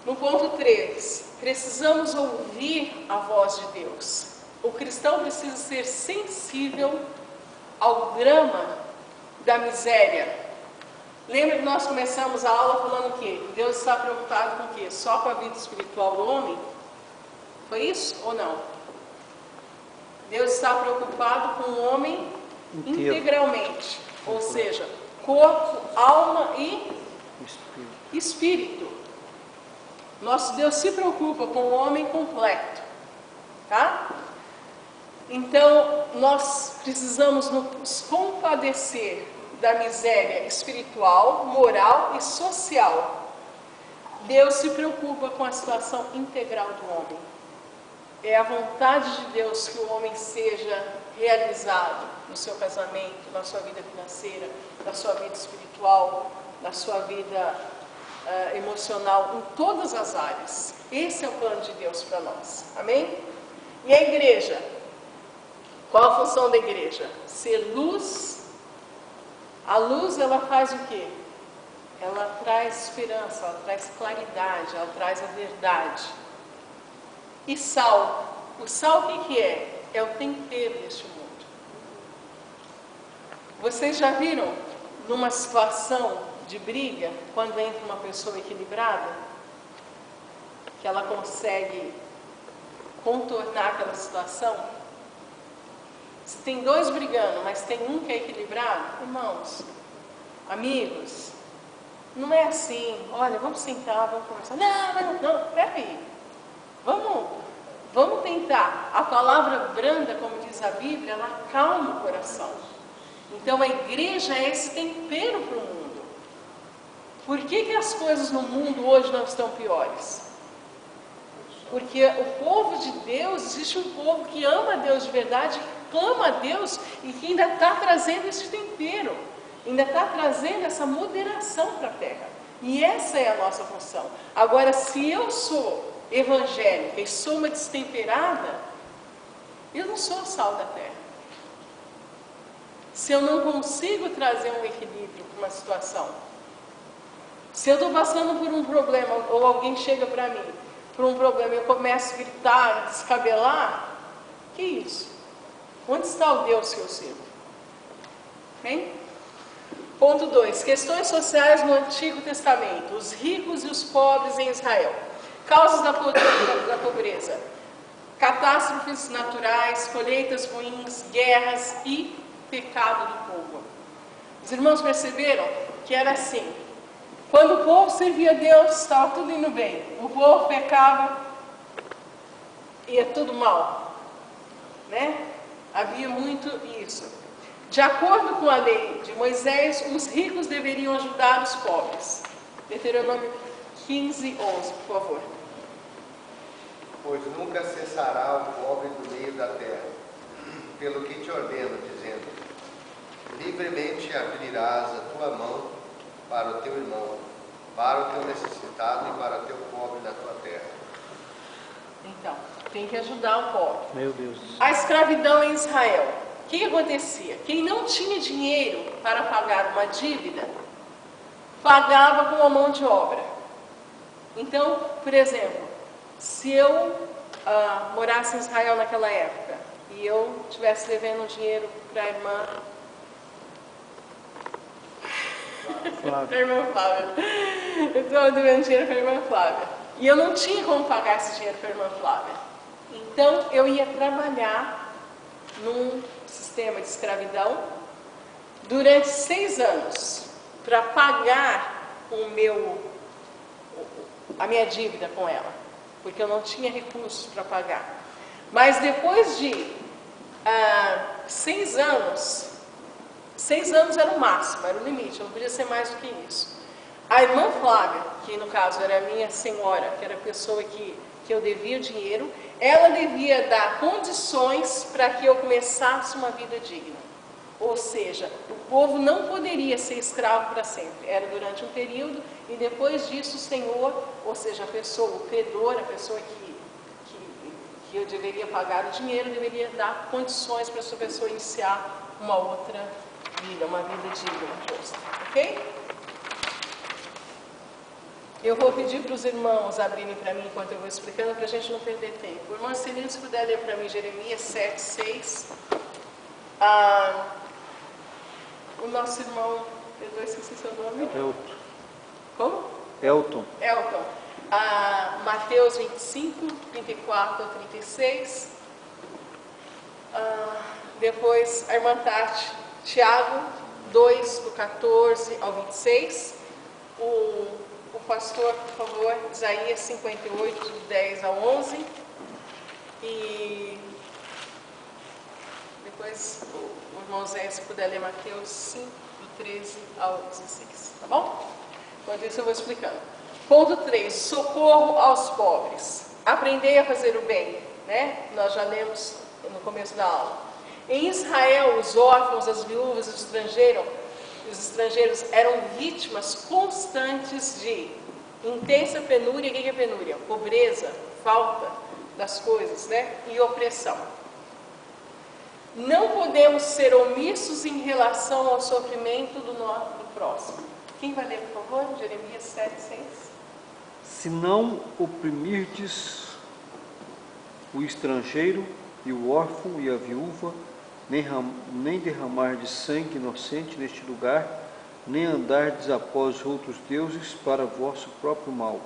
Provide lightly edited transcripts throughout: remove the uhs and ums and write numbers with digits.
No ponto 3, precisamos ouvir a voz de Deus. O cristão precisa ser sensível ao drama da miséria. Lembra que nós começamos a aula falando o quê? Deus está preocupado com o quê? Só com a vida espiritual do homem? Foi isso ou não? Deus está preocupado com o homem integralmente. Ou seja, corpo, alma e espírito. Nosso Deus se preocupa com o homem completo. Tá? Então, nós precisamos nos compadecer da miséria espiritual, moral e social. Deus se preocupa com a situação integral do homem. É a vontade de Deus que o homem seja realizado no seu casamento, na sua vida financeira, na sua vida espiritual, na sua vida emocional, em todas as áreas. Esse é o plano de Deus para nós. Amém? E a igreja? Qual a função da igreja? Ser luz. A luz, ela faz o quê? Ela traz esperança, ela traz claridade, ela traz a verdade. E sal. O sal o que é? É o tempero deste mundo. Vocês já viram numa situação de briga, quando entra uma pessoa equilibrada, que ela consegue contornar aquela situação? Se tem dois brigando, mas tem um que é equilibrado, irmãos, amigos, não é assim, olha, vamos sentar, vamos conversar. Não, peraí. Vamos tentar. A palavra branda, como diz a Bíblia, ela acalma o coração. Então a igreja é esse tempero para o mundo. Por que as coisas no mundo hoje não estão piores? Porque o povo de Deus, existe um povo que ama a Deus de verdade, que clama a Deus e que ainda está trazendo esse tempero, ainda está trazendo essa moderação para a terra. E essa é a nossa função. Agora, se eu sou evangélica e sou uma destemperada, eu não sou sal da terra. Se eu não consigo trazer um equilíbrio para uma situação, se eu estou passando por um problema, ou alguém chega para mim por um problema e eu começo a gritar, descabelar, que isso? Onde está o Deus que eu sirvo? Hein? Ponto 2. Questões sociais no Antigo Testamento. Os ricos e os pobres em Israel. Causas da pobreza. Catástrofes naturais, colheitas ruins, guerras e pecado do povo. Os irmãos perceberam que era assim. Quando o povo servia a Deus, estava tudo indo bem. O povo pecava, ia tudo mal. Né? Havia muito isso. De acordo com a lei de Moisés, os ricos deveriam ajudar os pobres. Deuteronômio 15:11, por favor. Pois nunca cessará o pobre do meio da terra, pelo que te ordeno, dizendo: livremente abrirás a tua mão para o teu irmão, para o teu necessitado e para o teu pobre na tua terra. Então, tem que ajudar o pobre. Meu Deus. A escravidão em Israel. O que acontecia? Quem não tinha dinheiro para pagar uma dívida, pagava com a mão de obra. Então, por exemplo, se eu morasse em Israel naquela época e eu estivesse devendo dinheiro para a irmã Flávia, eu estava devendo dinheiro para a irmã Flávia e eu não tinha como pagar esse dinheiro para a irmã Flávia, então eu ia trabalhar num sistema de escravidão durante 6 anos para pagar a minha dívida com ela, porque eu não tinha recursos para pagar. Mas depois de 6 anos, 6 anos era o máximo, era o limite, não podia ser mais do que isso. A irmã Flávia, que no caso era a minha senhora, que era a pessoa que eu devia o dinheiro, ela devia dar condições para que eu começasse uma vida digna. Ou seja, o povo não poderia ser escravo para sempre. Era durante um período e depois disso o Senhor, ou seja, a pessoa, o credor, a pessoa que eu deveria pagar o dinheiro, deveria dar condições para essa pessoa iniciar uma outra vida, uma vida digna, justa. Ok? Eu vou pedir para os irmãos abrirem para mim enquanto eu vou explicando, para a gente não perder tempo. O irmão Celino, se puder ler para mim Jeremias 7, 6. O nosso irmão, perdoe, esqueci seu nome. Elton. Como? Elton. Elton. Mateus 25, 34 ao 36. Depois a irmã Tati, Tiago 2, do 14 ao 26. O pastor, por favor, Isaías 58, do 10 ao 11. E depois o irmão Zé, se puder ler Mateus 5, do 13 ao 16. Tá bom? Enquanto isso eu vou explicando. Ponto 3, socorro aos pobres. Aprendei a fazer o bem, né? Nós já lemos no começo da aula. Em Israel, os órfãos, as viúvas, os estrangeiros eram vítimas constantes de intensa penúria. O que é penúria? Pobreza, falta das coisas, né? E opressão. Não podemos ser omissos em relação ao sofrimento do próximo. Quem vai ler, por favor? Jeremias 7, 6. Se não oprimirdes o estrangeiro e o órfão e a viúva, nem derramardes sangue inocente neste lugar, nem andardes após outros deuses para vosso próprio mal.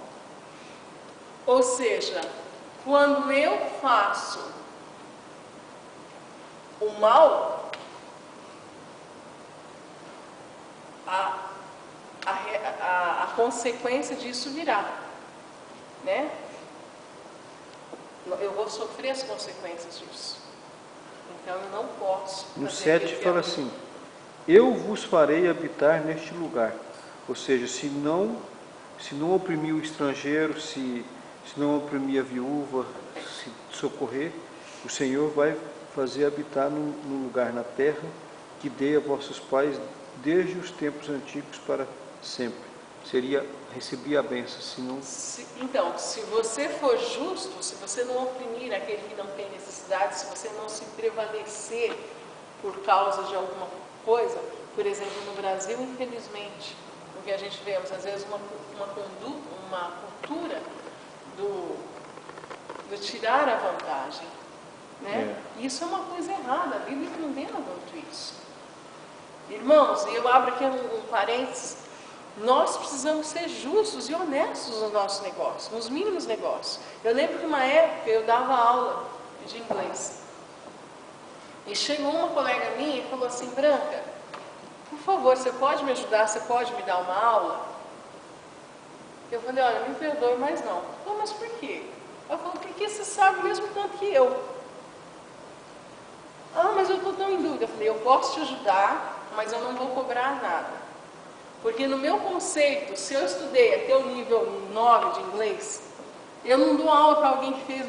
Ou seja, quando eu faço o mal, a consequência disso virá, né? Eu vou sofrer as consequências disso. Então eu não posso. No 7 fala assim: eu vos farei habitar neste lugar. Ou seja, se não oprimir o estrangeiro, se não oprimir a viúva, se socorrer, o Senhor vai fazer habitar num lugar na terra que dei a vossos pais desde os tempos antigos para sempre. Seria receber a bênção, Então, se você for justo, se você não oprimir aquele que não tem necessidade, se você não se prevalecer por causa de alguma coisa, por exemplo, no Brasil, infelizmente, o que a gente vemos, às vezes, uma cultura do tirar a vantagem, né? Isso é uma coisa errada, a Bíblia condena muito isso. Irmãos, e eu abro aqui um parênteses, nós precisamos ser justos e honestos nos nossos negócios, nos mínimos negócios. Eu lembro que uma época eu dava aula de inglês, e chegou uma colega minha e falou assim: Branca, por favor, você pode me ajudar, você pode me dar uma aula? Eu falei: olha, me perdoe, mas não. Falei: mas por quê? Ela falou: porque você sabe o mesmo tanto que eu. Mas eu estou tão em dúvida. Eu falei: eu posso te ajudar, mas eu não vou cobrar nada. Porque no meu conceito, se eu estudei até o nível 9 de inglês, eu não dou aula para alguém que fez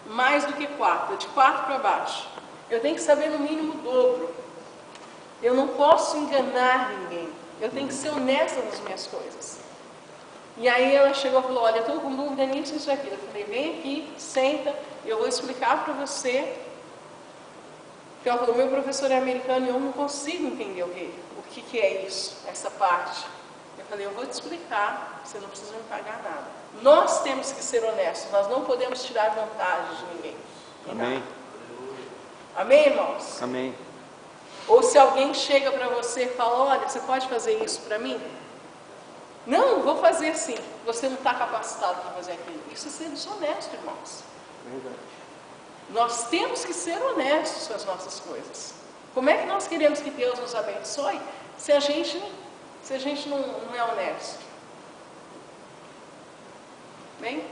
mais do que 4, de 4 para baixo. Eu tenho que saber no mínimo o dobro. Eu não posso enganar ninguém. Eu tenho que ser honesta nas minhas coisas. E aí ela chegou e falou: olha, eu estou com dúvida nisso e isso aqui. Eu falei: vem aqui, senta, eu vou explicar para você. Porque ela falou: meu professor é americano e eu não consigo entender o que é isso, essa parte. Eu falei: eu vou te explicar, você não precisa me pagar nada. Nós temos que ser honestos, nós não podemos tirar vantagem de ninguém. Amém. Amém, irmãos? Amém. Ou se alguém chega para você e fala: olha, você pode fazer isso para mim? Não, vou fazer sim. Você não está capacitado para fazer aquilo. Isso é ser desonesto, irmãos. Verdade. Nós temos que ser honestos com as nossas coisas. Como é que nós queremos que Deus nos abençoe se a gente não é honesto? Bem?